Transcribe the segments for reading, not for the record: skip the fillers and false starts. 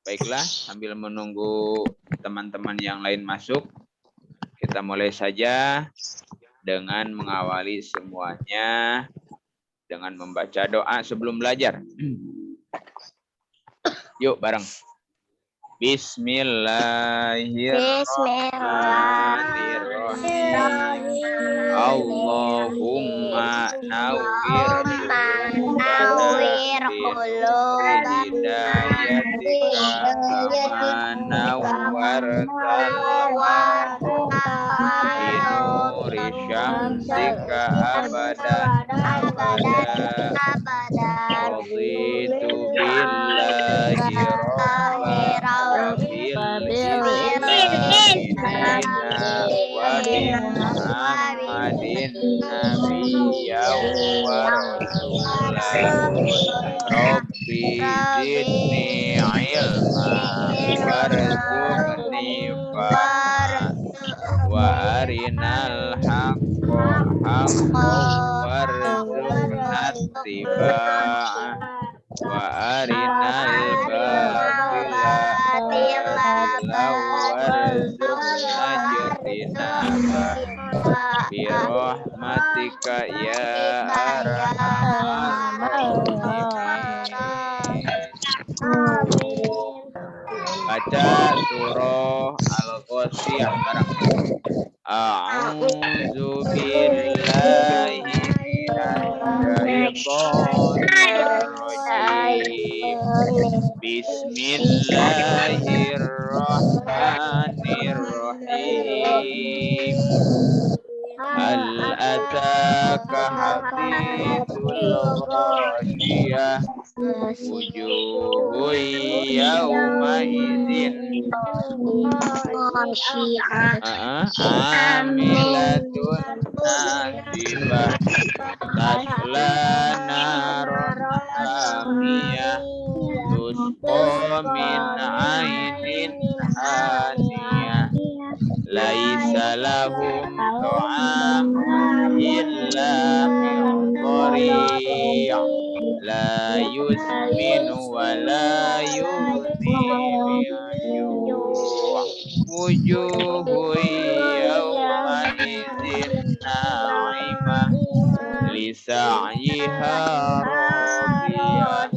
Baiklah, sambil menunggu teman-teman yang lain masuk, kita mulai saja dengan mengawali semuanya dengan membaca doa sebelum belajar. Yuk bareng. Bismillahirrahmanirrahim. Allahumma nawwir qulubana kama nawwartal binuri syamsika abadan raditu billahi rabbil wa bi Muhammadin nabiyyan wa rasulan. Rabbi zidni ilma warzuqni fahma wa arinal haqqa haqqan warzuqna ittiba'ah wa arinal batila warzuqna ijtinabah bi rahmatika ya arhamar rahimin. Baca surah Al-Ghasyiyah bareng. A'udzu billahi minasyaitonir rajim. Bismillahirrahmanirrahim. Hal ataka hadithul ghasyiyah wujuhun yawma idzin amilatun nasibah tasla naron hamiyah tusqa min ainin aniyah laisa lahum ta'amun illa min dhari' la yusminu wa la yughni min ju' wujuhu yawma idzin na'imah li sa'yiha radiyah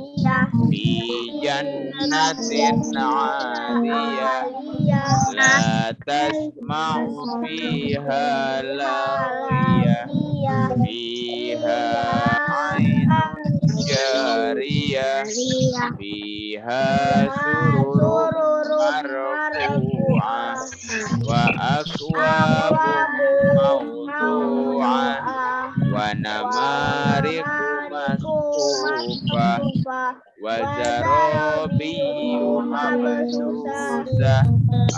fi jannatin 'aliyah la tasma'u fiha laghiyah fiha 'ainun jariyah fiha sururun marfu'ah wa akwabun mawdu'ah wa namariqu masfufah wa zarabiyyu mabsusah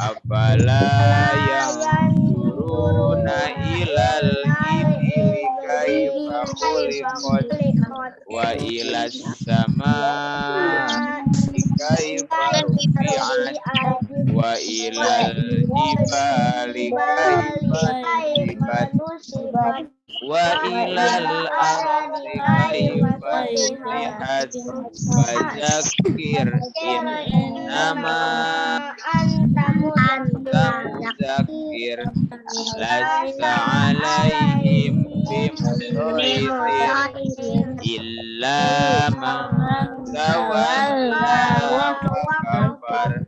afala yanzuruna ilal ibili kaifa khuliqat wa ilas samaa'i kaifa rufi'at wa ilal jibali kaifa nusibat wa ilal ardi kaifa subihat fadzakir innama anta mudzakir lasta alaihim bimusaitir illa man tawalla wa kafar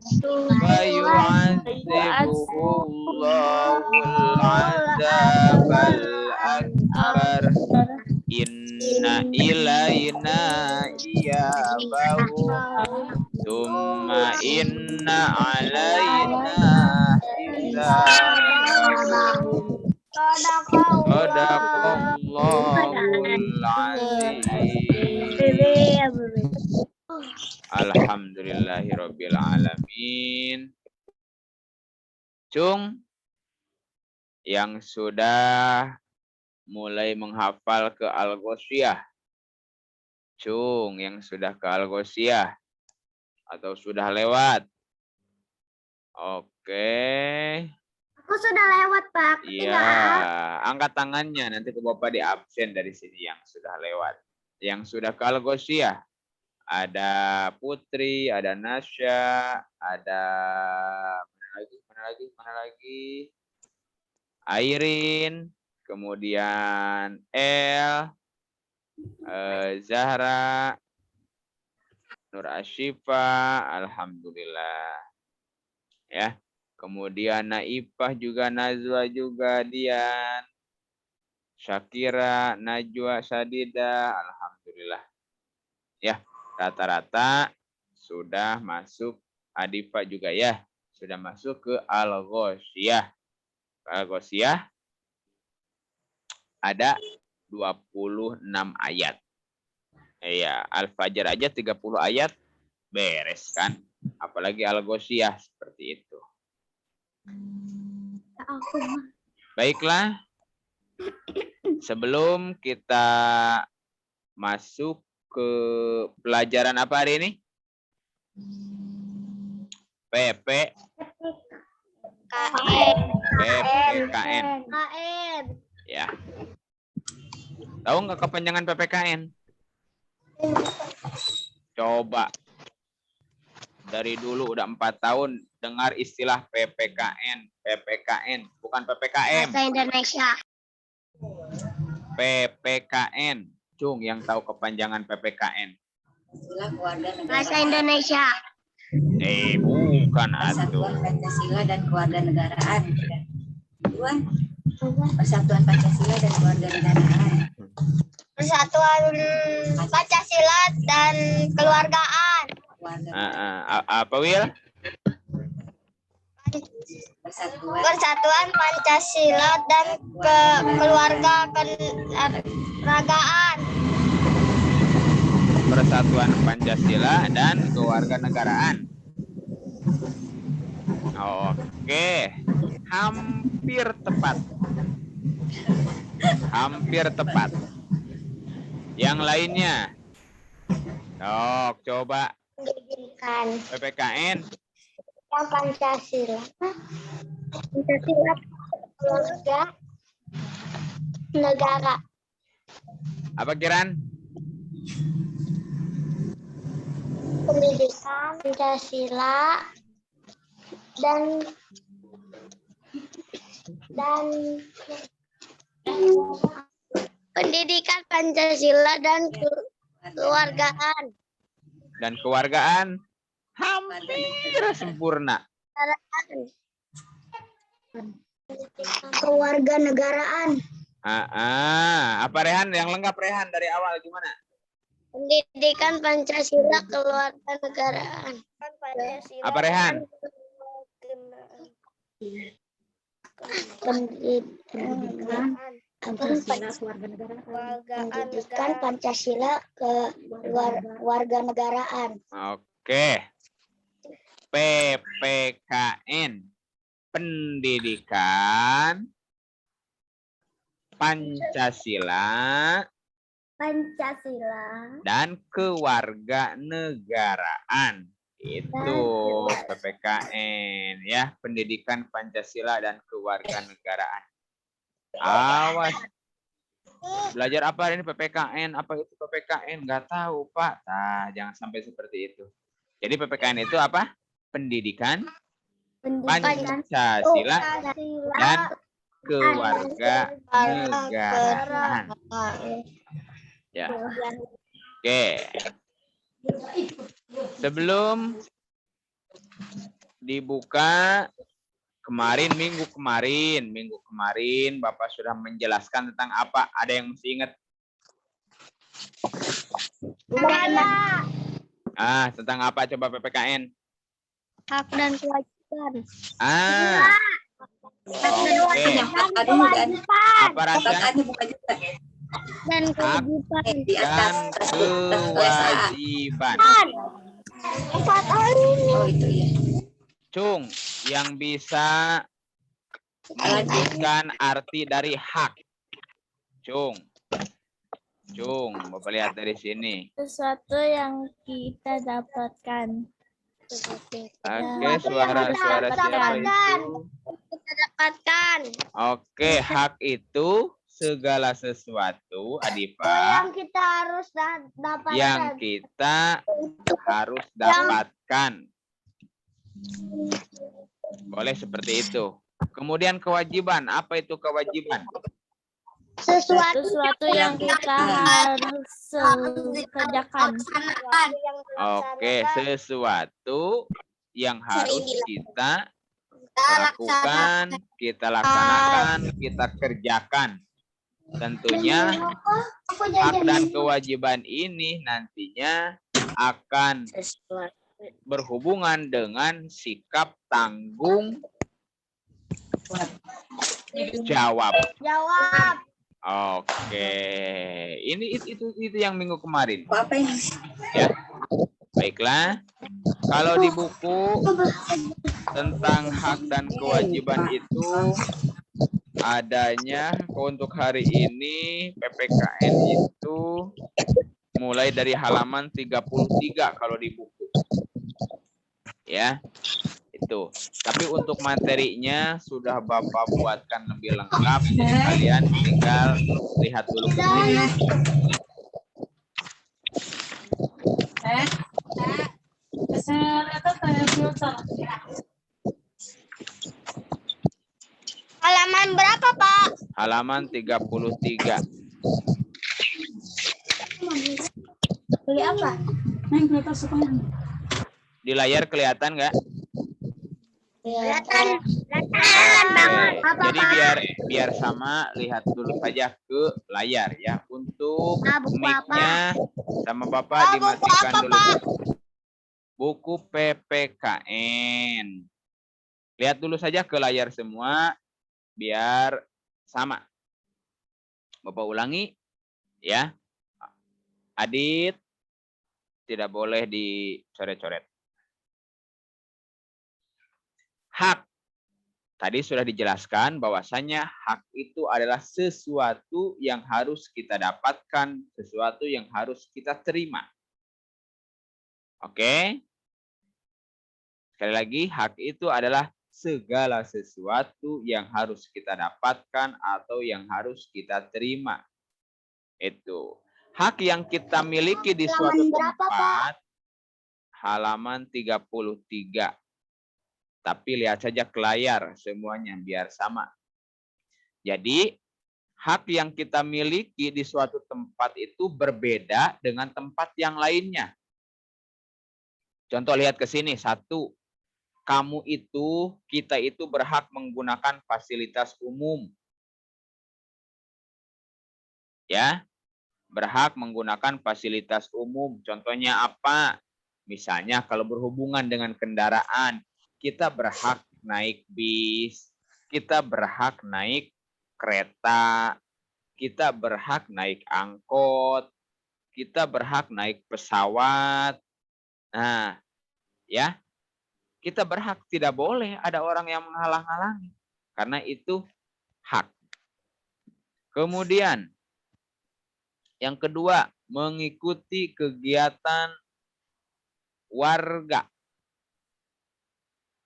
wa yu'adzibuhu Allahul 'adzabal akbar inna ilaina iyabahum thumma inna alaina hisabahum. Sadaqallahul azim. Alhamdulillahirabbil alamin. Cung yang sudah mulai menghafal ke Al-Ghasyiyah. Cung yang sudah ke Al-Ghasyiyah atau sudah lewat. Oke. Aku sudah lewat, Pak. Iya, angkat tangannya nanti ke Bapak di absen dari sini yang sudah lewat. Yang sudah ke Al-Ghasyiyah. ada Putri, ada Nasya, ada mana lagi? Airin, kemudian Zahra, Nur Asyifa, alhamdulillah. Ya. Kemudian Naifah juga, Nazwa juga, Dian, Syakira, Najwa, Sadida, alhamdulillah. Ya, rata-rata sudah masuk. Adifa juga ya, sudah masuk ke Al-Ghoshiyah. Al-Ghoshiyah ada 26 ayat. Iya, Al-Fajr aja 30 ayat beres kan. Apalagi Al-Ghoshiyah seperti itu. Baiklah. Sebelum kita masuk ke pelajaran apa hari ini? PPKN. Ya. Tahu nggak kepanjangan PPKN? Coba. Dari dulu udah 4 tahun dengar istilah PPKN. PPKN, bukan PPKM. Bahasa Indonesia. PPKN. Cung yang tahu kepanjangan PPKN. Bahasa Indonesia. Bukan Persatuan atuh. Pancasila dan Kewarganegaraan. Persatuan Pancasila dan Kewarganegaraan. Persatuan Pancasila dan Keluargaan. Apa Wil? Persatuan Pancasila dan Keluargaan. Persatuan Pancasila dan Kewarganegaraan. Oke, hampir tepat. Hampir tepat. Yang lainnya. Coba Pendidikan PPKN. Pancasila. Pancasila keluarga negara. Apa Kiran? Pendidikan Pancasila dan pendidikan Pancasila dan keluargaan. Dan kewargaan hampir sempurna. Kewarganegaraan. Apa Rehan yang lengkap Rehan dari awal gimana? Pendidikan Pancasila kewarganegaraan. Apa Rehan? Pendidikan Pancasila kewarganegaraan. Oke. PPKN. Pendidikan Pancasila dan kewarganegaraan. Itu PPKN ya, pendidikan Pancasila dan kewarganegaraan. Awas. Belajar apa ini PPKN? Apa itu PPKN? Nggak tahu, Pak. Nah, jangan sampai seperti itu. Jadi PPKN itu apa? Pendidikan Pancasila dan kewarganegaraan. Ya. Oke. Sebelum dibuka minggu kemarin Bapak sudah menjelaskan tentang apa? Ada yang mesti ingat? Tentang apa coba PPKN? Hak dan kewajiban. Oke. Apa rasanya? Dan kewajiban. Dan kewajiban. Oh itu ya. Cung, yang bisa menyebutkan arti dari hak. Cung, Bapak lihat dari sini. Sesuatu yang kita dapatkan. Oke, suara siapa itu? Kita dapatkan. Oke, hak itu segala sesuatu, Adifa, Yang kita harus dapatkan. yang kita harus dapatkan. Boleh seperti itu. Kemudian kewajiban. Apa itu kewajiban? Sesuatu yang kita harus kerjakan. Oke, sesuatu yang harus kita lakukan, kita laksanakan, kita kerjakan. Tentunya hak dan kewajiban ini nantinya akan berhubungan dengan sikap tanggung jawab. Oke, ini itu yang minggu kemarin. Apa ini? Ya, baiklah. Kalau di buku tentang hak dan kewajiban itu adanya untuk hari ini PPKN itu mulai dari halaman 33 kalau di buku. Ya. Itu. Tapi untuk materinya sudah Bapak buatkan lebih lengkap. Jadi kalian tinggal lihat dulu ke sini. Halaman berapa, Pak? Halaman 33. Beli apa? Di layar kelihatan nggak? Kelihatan. Oke. Jadi biar sama, lihat dulu saja ke layar ya. Untuk mic-nya sama Bapak dimatikan dulu. Buku PPKN. Lihat dulu saja ke layar semua biar sama. Bapak ulangi ya. Adit tidak boleh dicoret-coret. Hak. Tadi sudah dijelaskan bahwasannya hak itu adalah sesuatu yang harus kita dapatkan, sesuatu yang harus kita terima. Oke? Sekali lagi, hak itu adalah segala sesuatu yang harus kita dapatkan atau yang harus kita terima. Itu. Hak yang kita miliki di suatu tempat, halaman 33. Tapi lihat saja ke layar semuanya biar sama. Jadi hak yang kita miliki di suatu tempat itu berbeda dengan tempat yang lainnya. Contoh lihat ke sini. 1. Kita itu berhak menggunakan fasilitas umum. Ya. Berhak menggunakan fasilitas umum. Contohnya apa? Misalnya kalau berhubungan dengan kendaraan, kita berhak naik bis, kita berhak naik kereta, kita berhak naik angkot, kita berhak naik pesawat. Nah, ya, kita berhak, tidak boleh ada orang yang menghalang-halangi, karena itu hak. Kemudian, yang kedua, mengikuti kegiatan warga.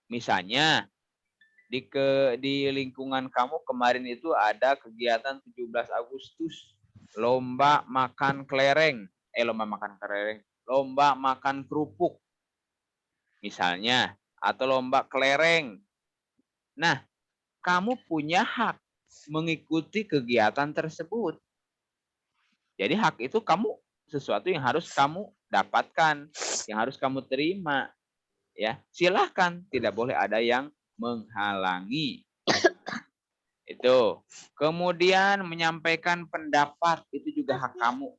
Misalnya di lingkungan kamu kemarin itu ada kegiatan 17 Agustus, lomba makan kelereng, lomba makan kerupuk. Misalnya, atau lomba kelereng. Nah, kamu punya hak mengikuti kegiatan tersebut. Jadi hak itu sesuatu yang harus kamu dapatkan, yang harus kamu terima. Ya, silahkan, tidak boleh ada yang menghalangi. Itu. Kemudian menyampaikan pendapat itu juga hak kamu.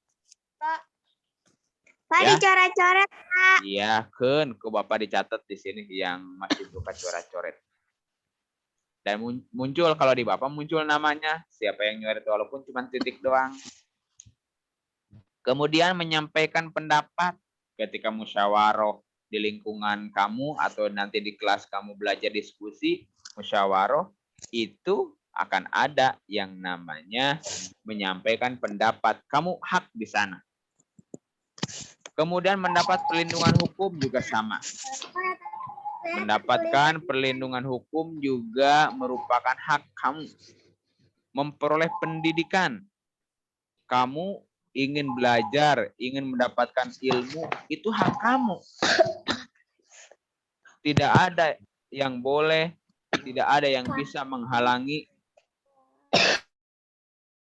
Pak, ya. dicoret-coret, Pak. Iya, kan, ke Bapak dicatat di sini yang masih suka coret-coret. Dan muncul kalau di Bapak muncul namanya, siapa yang nyoret walaupun cuma titik doang. Kemudian menyampaikan pendapat ketika musyawarah di lingkungan kamu atau nanti di kelas kamu belajar diskusi, musyawarah, itu akan ada yang namanya menyampaikan pendapat. Kamu hak di sana. Kemudian mendapat perlindungan hukum juga sama. Mendapatkan perlindungan hukum juga merupakan hak kamu. memperoleh pendidikan. Kamu ingin belajar, ingin mendapatkan ilmu, itu hak kamu. Tidak ada yang boleh, tidak ada yang bisa menghalangi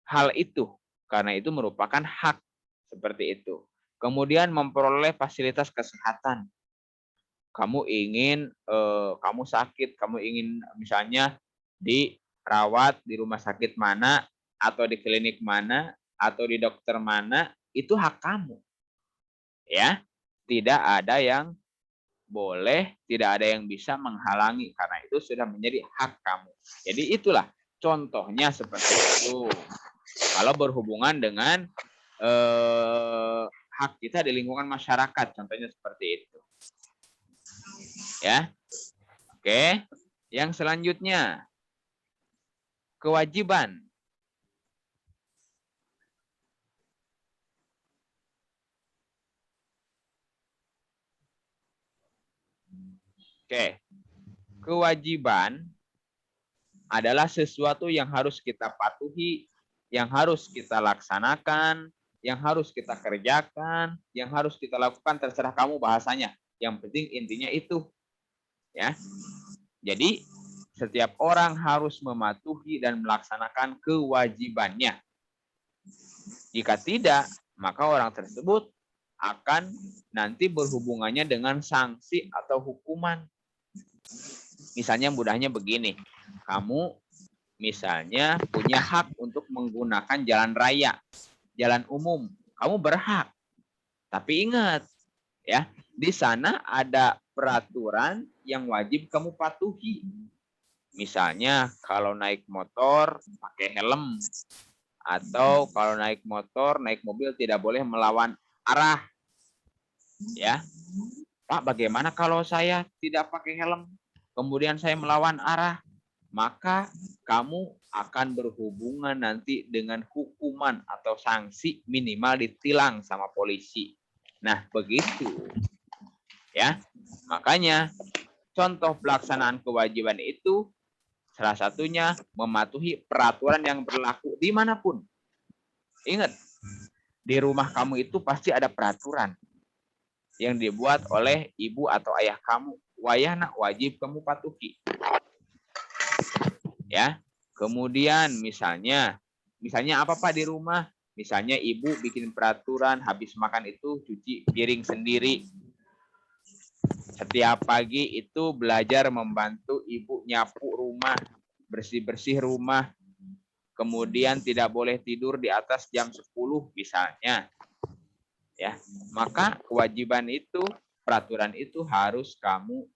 hal itu. Karena itu merupakan hak seperti itu. Kemudian memperoleh fasilitas kesehatan. Kamu ingin, kamu sakit, kamu ingin misalnya dirawat di rumah sakit mana, atau di klinik mana, atau di dokter mana, itu hak kamu. Ya, tidak ada yang boleh, tidak ada yang bisa menghalangi, karena itu sudah menjadi hak kamu. Jadi itulah contohnya seperti itu. Kalau berhubungan dengan hak kita di lingkungan masyarakat, contohnya seperti itu. Ya, oke. Yang selanjutnya, kewajiban. Oke, kewajiban adalah sesuatu yang harus kita patuhi, yang harus kita laksanakan, yang harus kita kerjakan, yang harus kita lakukan, terserah kamu bahasanya. Yang penting intinya itu. Ya. Jadi setiap orang harus mematuhi dan melaksanakan kewajibannya. Jika tidak, maka orang tersebut akan nanti berhubungannya dengan sanksi atau hukuman. Misalnya mudahnya begini, kamu misalnya punya hak untuk menggunakan jalan raya, jalan umum, kamu berhak. Tapi ingat, ya, di sana ada peraturan yang wajib kamu patuhi. Misalnya kalau naik motor pakai helm, atau kalau naik motor, naik mobil tidak boleh melawan arah. Ya, Pak, bagaimana kalau saya tidak pakai helm, kemudian saya melawan arah? Maka kamu akan berhubungan nanti dengan hukuman atau sanksi, minimal ditilang sama polisi. Nah, begitu. Ya, makanya contoh pelaksanaan kewajiban itu salah satunya mematuhi peraturan yang berlaku dimanapun. Ingat, di rumah kamu itu pasti ada peraturan yang dibuat oleh ibu atau ayah kamu. Wayahna wajib kamu patuhi. Ya, kemudian misalnya apa Pak di rumah? Misalnya ibu bikin peraturan habis makan itu cuci piring sendiri. Setiap pagi itu belajar membantu ibu nyapu rumah, bersih-bersih rumah. Kemudian tidak boleh tidur di atas jam 10 misalnya. Ya, maka kewajiban itu, peraturan itu harus kamu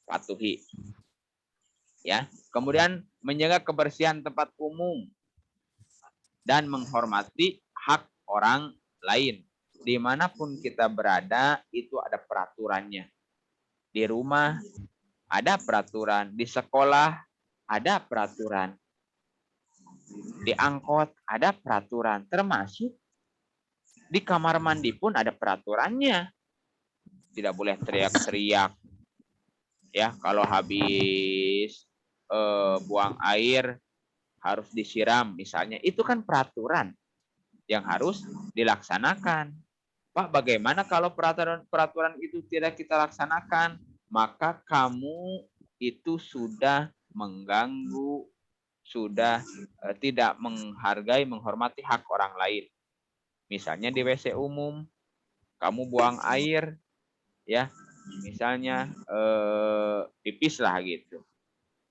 patuhi. Ya, kemudian menjaga kebersihan tempat umum dan menghormati hak orang lain. Dimanapun kita berada, itu ada peraturannya. Di rumah ada peraturan, di sekolah ada peraturan, di angkot ada peraturan, termasuk di kamar mandi pun ada peraturannya. Tidak boleh teriak-teriak. Ya, kalau habis buang air harus disiram misalnya, itu kan peraturan yang harus dilaksanakan. Pak, bagaimana kalau peraturan itu tidak kita laksanakan? Maka kamu itu sudah mengganggu, sudah tidak menghargai, menghormati hak orang lain. Misalnya di WC umum, kamu buang air, ya, misalnya pipis lah gitu.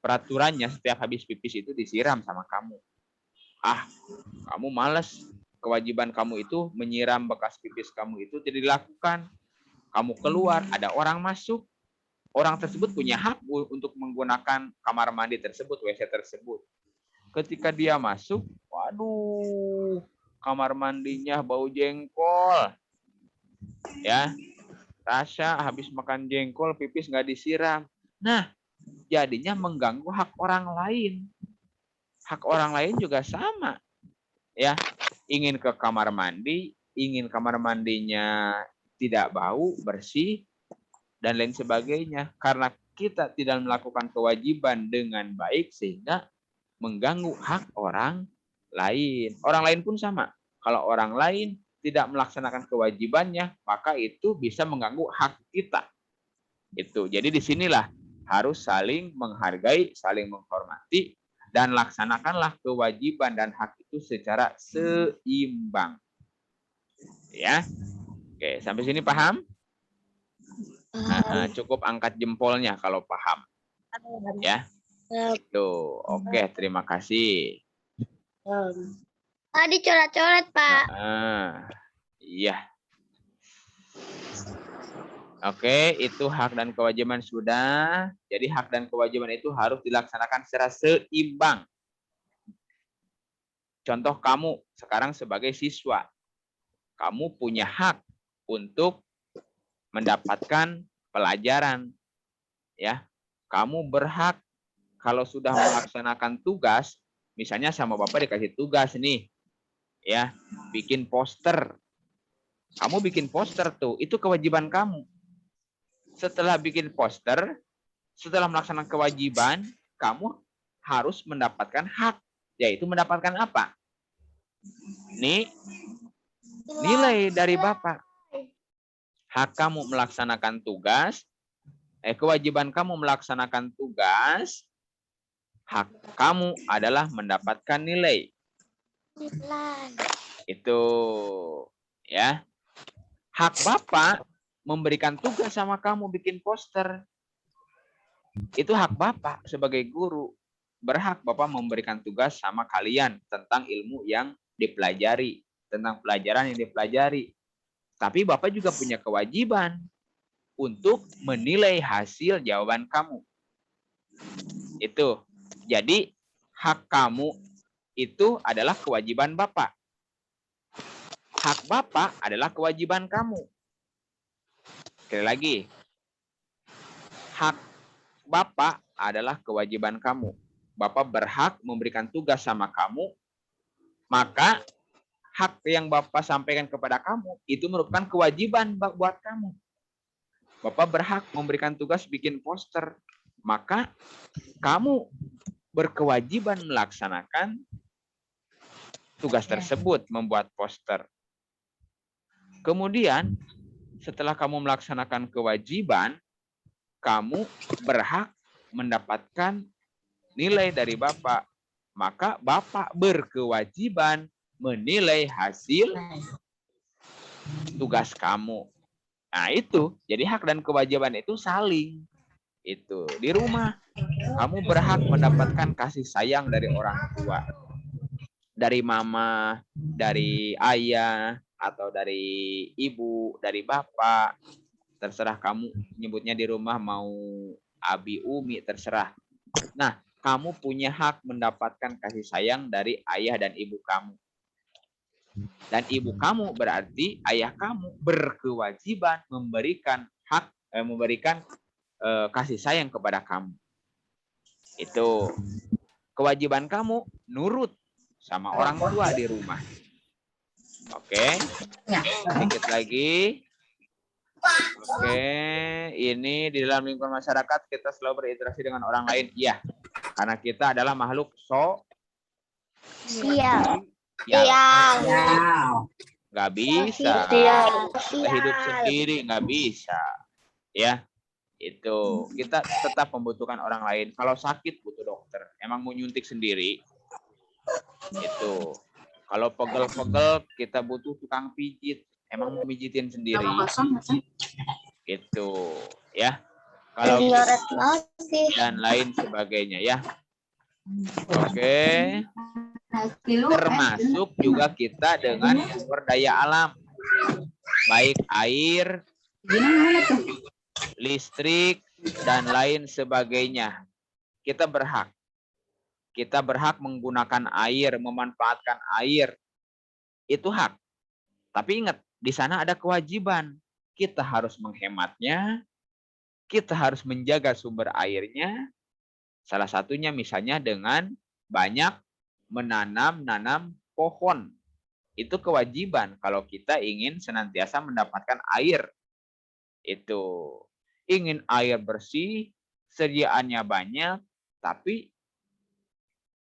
Peraturannya setiap habis pipis itu disiram sama kamu. Kamu malas. Kewajiban kamu itu menyiram bekas pipis kamu itu tidak dilakukan. Kamu keluar, ada orang masuk. Orang tersebut punya hak untuk menggunakan kamar mandi tersebut, WC tersebut. Ketika dia masuk, waduh, kamar mandinya bau jengkol. Ya, rasa habis makan jengkol, pipis nggak disiram. Nah, jadinya mengganggu hak orang lain. Hak orang lain juga sama. Ya, ingin ke kamar mandi, ingin kamar mandinya tidak bau, bersih, dan lain sebagainya. Karena kita tidak melakukan kewajiban dengan baik, sehingga mengganggu hak orang lain. Orang lain pun sama. Kalau orang lain tidak melaksanakan kewajibannya, maka itu bisa mengganggu hak kita. Itu. Jadi disinilah harus saling menghargai, saling menghormati, dan laksanakanlah kewajiban dan hak itu secara seimbang. Ya. Oke, sampai sini paham? Cukup angkat jempolnya kalau paham. Ya. Tuh, oke, terima kasih. Tadi coret-coret, Pak. Iya. Oke, itu hak dan kewajiban sudah. Jadi hak dan kewajiban itu harus dilaksanakan secara seimbang. Contoh kamu sekarang sebagai siswa. Kamu punya hak untuk mendapatkan pelajaran. Ya. Kamu berhak kalau sudah melaksanakan tugas, misalnya sama Bapak dikasih tugas nih. Ya, bikin poster. Kamu bikin poster tuh, itu kewajiban kamu. Setelah bikin poster, setelah melaksanakan kewajiban, kamu harus mendapatkan hak, yaitu mendapatkan apa? Nilai dari Bapak. Hak kamu melaksanakan tugas, kewajiban kamu melaksanakan tugas, hak kamu adalah mendapatkan nilai. Itu ya. Hak Bapak memberikan tugas sama kamu bikin poster. Itu hak Bapak sebagai guru. Berhak Bapak memberikan tugas sama kalian tentang ilmu yang dipelajari, tentang pelajaran yang dipelajari. Tapi Bapak juga punya kewajiban untuk menilai hasil jawaban kamu. Itu. Jadi hak kamu itu adalah kewajiban Bapak. Hak Bapak adalah kewajiban kamu. Sekali lagi. Hak Bapak adalah kewajiban kamu. Bapak berhak memberikan tugas sama kamu, maka hak yang Bapak sampaikan kepada kamu itu merupakan kewajiban buat kamu. Bapak berhak memberikan tugas bikin poster, maka kamu berkewajiban melaksanakan tugas tersebut, membuat poster. Kemudian, setelah kamu melaksanakan kewajiban, kamu berhak mendapatkan nilai dari Bapak. Maka Bapak berkewajiban menilai hasil tugas kamu. Nah, itu. Jadi hak dan kewajiban itu saling. Itu. Di rumah, kamu berhak mendapatkan kasih sayang dari orang tua. Dari mama, dari ayah, atau dari ibu, dari bapak. Terserah kamu nyebutnya di rumah mau abi, umi, terserah. Nah, kamu punya hak mendapatkan kasih sayang dari ayah dan ibu kamu. Dan ibu kamu berarti ayah kamu berkewajiban memberikan hak, kasih sayang kepada kamu. Itu kewajiban kamu nurut sama orang tua di rumah. Oke, sedikit lagi. Oke, ini di dalam lingkungan masyarakat kita selalu berinteraksi dengan orang lain. Iya, karena kita adalah makhluk Sial. Nggak bisa. Hidup sendiri nggak bisa. Ya, itu kita tetap membutuhkan orang lain. Kalau sakit butuh dokter. Emang mau nyuntik sendiri? Itu. Kalau pegel-pegel kita butuh tukang pijit. Emang mau mijitin sendiri? Itu, ya. Kalau dan lain sebagainya, ya. Oke. Termasuk juga kita dengan sumber daya alam. Baik air, listrik, dan lain sebagainya. Kita berhak. Kita berhak menggunakan air, memanfaatkan air. Itu hak. Tapi ingat, di sana ada kewajiban. Kita harus menghematnya. Kita harus menjaga sumber airnya. Salah satunya misalnya dengan banyak menanam pohon. Itu kewajiban kalau kita ingin senantiasa mendapatkan air. Itu. Ingin air bersih, sediaannya banyak, tapi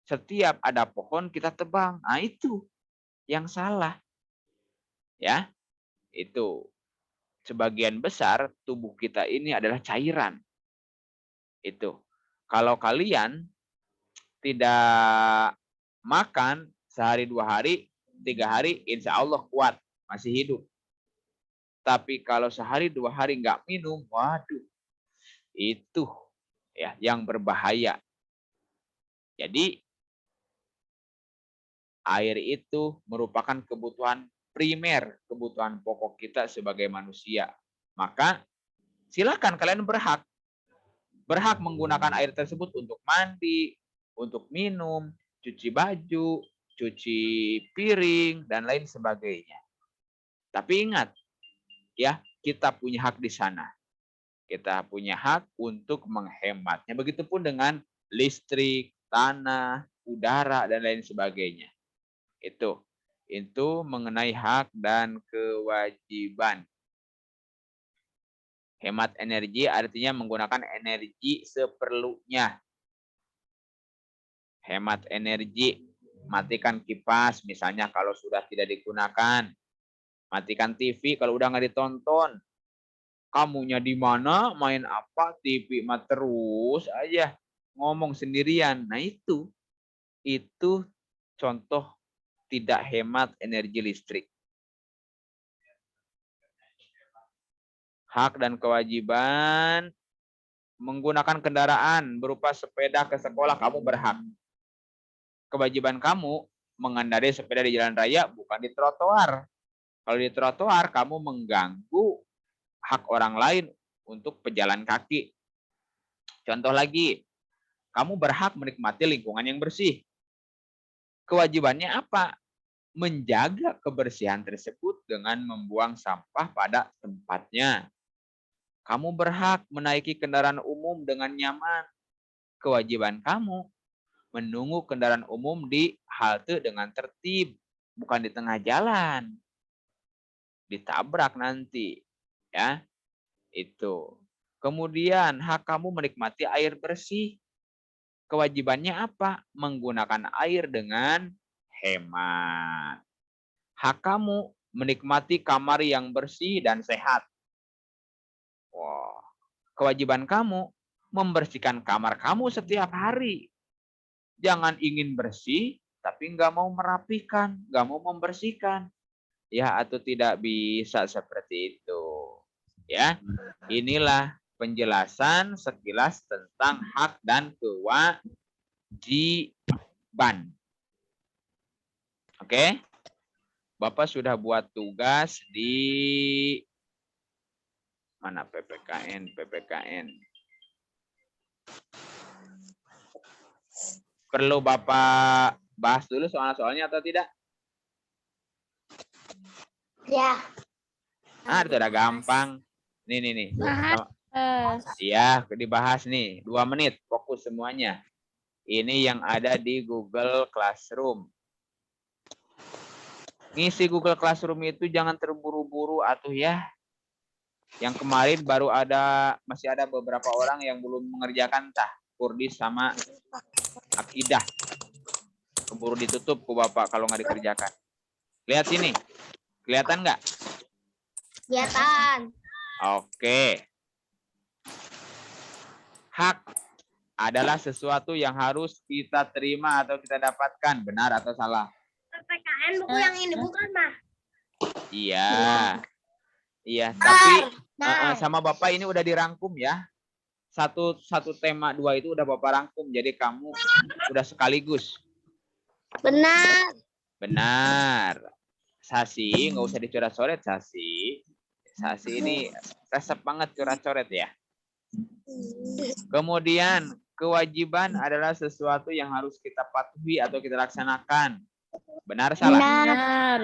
setiap ada pohon kita tebang. Nah, itu yang salah. Ya, itu. Sebagian besar tubuh kita ini adalah cairan. Itu. Kalau kalian tidak makan sehari 2 hari, 3 hari, insya Allah kuat, masih hidup. Tapi kalau sehari 2 hari nggak minum, waduh, itu ya yang berbahaya. Jadi air itu merupakan kebutuhan primer, kebutuhan pokok kita sebagai manusia. Maka silakan kalian berhak menggunakan air tersebut untuk mandi, untuk minum, cuci baju, cuci piring, dan lain sebagainya. Tapi ingat, ya, kita punya hak di sana. Kita punya hak untuk menghematnya. Begitupun dengan listrik, tanah, udara, dan lain sebagainya. Itu mengenai hak dan kewajiban. Hemat energi artinya menggunakan energi seperlunya. Hemat energi, matikan kipas misalnya kalau sudah tidak digunakan. Matikan TV kalau udah nggak ditonton. Kamunya di mana, main apa, TV mah terus aja ngomong sendirian. Nah, itu contoh tidak hemat energi listrik. Hak dan kewajiban menggunakan kendaraan berupa sepeda ke sekolah, kamu berhak. Kewajiban kamu mengendarai sepeda di jalan raya, bukan di trotoar. Kalau di trotoar, kamu mengganggu hak orang lain untuk pejalan kaki. Contoh lagi, kamu berhak menikmati lingkungan yang bersih. Kewajibannya apa? Menjaga kebersihan tersebut dengan membuang sampah pada tempatnya. Kamu berhak menaiki kendaraan umum dengan nyaman. Kewajiban kamu menunggu kendaraan umum di halte dengan tertib, bukan di tengah jalan. Ditabrak nanti, ya. Itu. Kemudian hak kamu menikmati air bersih. Kewajibannya apa? Menggunakan air dengan hemat. Hak kamu menikmati kamar yang bersih dan sehat. Wah, kewajiban kamu membersihkan kamar kamu setiap hari. Jangan ingin bersih, tapi nggak mau merapikan, nggak mau membersihkan. Ya, atau tidak bisa seperti itu. Ya, inilah penjelasan sekilas tentang hak dan kewajiban. Oke? Bapak sudah buat tugas di mana PPKN. Perlu Bapak bahas dulu soal-soalnya atau tidak? Ya. Itu udah gampang. Nih. Iya, dibahas nih. 2 menit, fokus semuanya. Ini yang ada di Google Classroom. Ngisi Google Classroom itu jangan terburu-buru atuh ya. Yang kemarin masih ada beberapa orang yang belum mengerjakan Kurdis sama akidah. Keburu ditutup ku Bapak kalau nggak dikerjakan. Lihat sini. Kelihatan nggak? Kelihatan. Oke. Hak adalah sesuatu yang harus kita terima atau kita dapatkan. Benar atau salah? PPKN buku yang ini bukan, Mah? Iya. Iya, tapi sama Bapak ini udah dirangkum ya. Satu tema 2 itu udah Bapak rangkum. Jadi kamu udah sekaligus. Benar. Sasi, nggak usah dicoret-coret Sasi. Sasi ini resep banget coret-coret ya. Kemudian kewajiban adalah sesuatu yang harus kita patuhi atau kita laksanakan. Benar salah? Benar.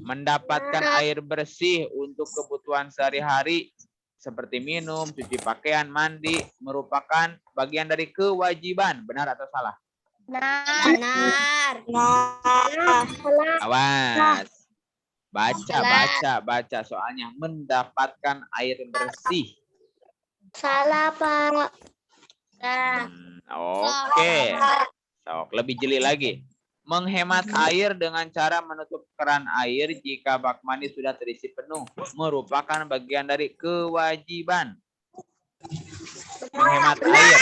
Mendapatkan air bersih untuk kebutuhan sehari-hari seperti minum, cuci pakaian, mandi merupakan bagian dari kewajiban. Benar atau salah? Benar. Awas. Baca soalnya. Mendapatkan air bersih. Salah, Pak. Oke. Sok, lebih jeli lagi. Menghemat air dengan cara menutup keran air jika bak mandi sudah terisi penuh merupakan bagian dari kewajiban. Menghemat air.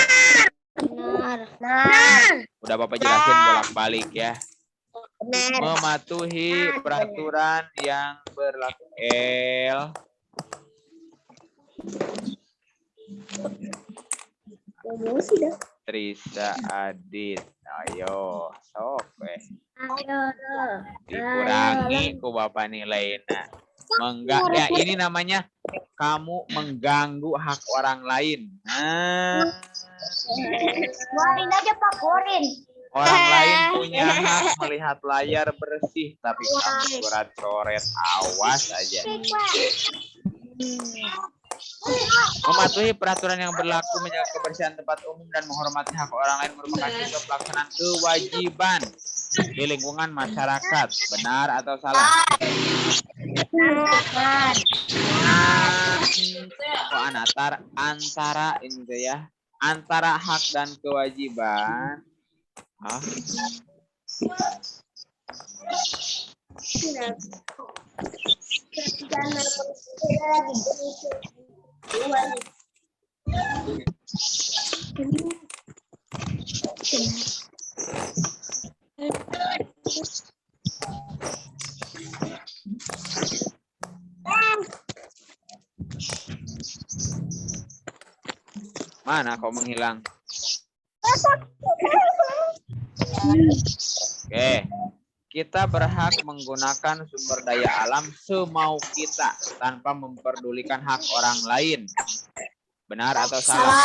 Udah Bapak jelasin bolak-balik ya. Mematuhi peraturan yang berlaku. Trisa Adit, ayo sok dikurangi ku Bapak nilainya. Ya ini namanya kamu mengganggu hak orang lain. Keluarin aja Pak, keluarin. Orang lain punya hak melihat layar bersih, tapi kamu coret-coret, awas aja. Mematuhi peraturan yang berlaku menjaga kebersihan tempat umum dan menghormati hak orang lain merupakan contoh pelaksanaan kewajiban di lingkungan masyarakat. Benar atau salah? Antara ini tuh ya, antara hak dan kewajiban. Mana kau menghilang? Oke. Kita berhak menggunakan sumber daya alam semau kita tanpa memperdulikan hak orang lain. Benar atau salah?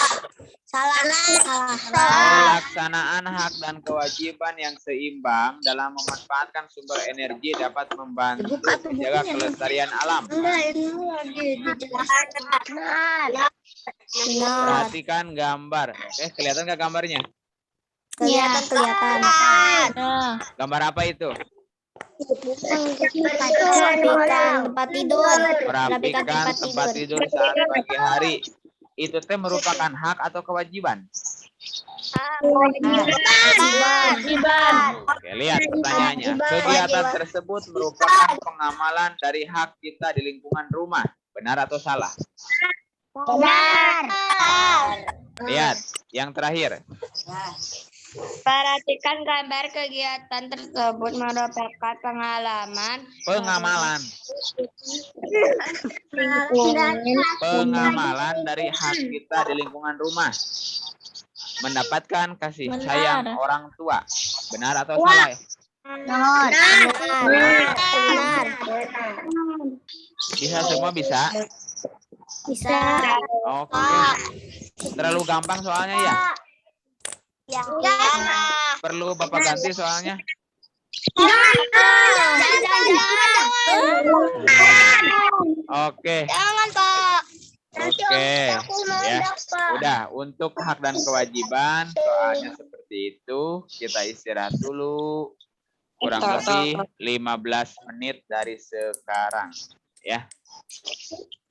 Salah. Pelaksanaan hak dan kewajiban yang seimbang dalam memanfaatkan sumber energi dapat membantu menjaga kelestarian alam. Perhatikan gambar. Kelihatan nggak gambarnya? Kelihatan. Gambar apa itu? Merapikan tempat tidur saat pagi hari. Itu teh merupakan hak atau kewajiban? Kewajiban. Oke, lihat pertanyaannya. Kegiatan tersebut merupakan pengamalan dari hak kita di lingkungan rumah. Benar atau salah? Benar. Lihat, yang terakhir. Perhatikan gambar kegiatan tersebut merupakan pengamalan dari hak kita di lingkungan rumah. Mendapatkan kasih sayang orang tua. Benar atau salah? Benar. Bisa semua bisa? Bisa. Oke. Terlalu gampang soalnya ya? Ya. Perlu Bapak ganti soalnya? Oke. Jangan, Pak. Oke. Ya. Udah, untuk hak dan kewajiban soalnya seperti itu. Kita istirahat dulu. Kurang lebih 15 menit dari sekarang, ya.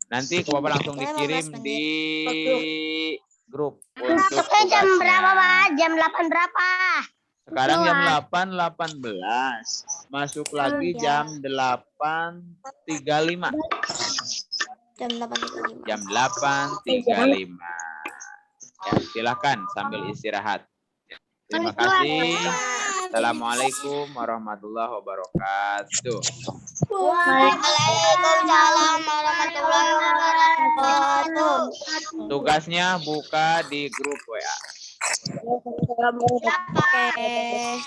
Nanti Bapak langsung dikirim di grup untuk Jam berapa, tugasnya. Pak? Jam 8 berapa? Sekarang jam 8.18. Masuk lagi jam 8.35. Jam 8.35. Ya, silakan sambil istirahat. Terima kasih. Assalamualaikum warahmatullahi wabarakatuh. Waalaikumsalam warahmatullahi wabarakatuh. Tugasnya buka di grup WA. Oke.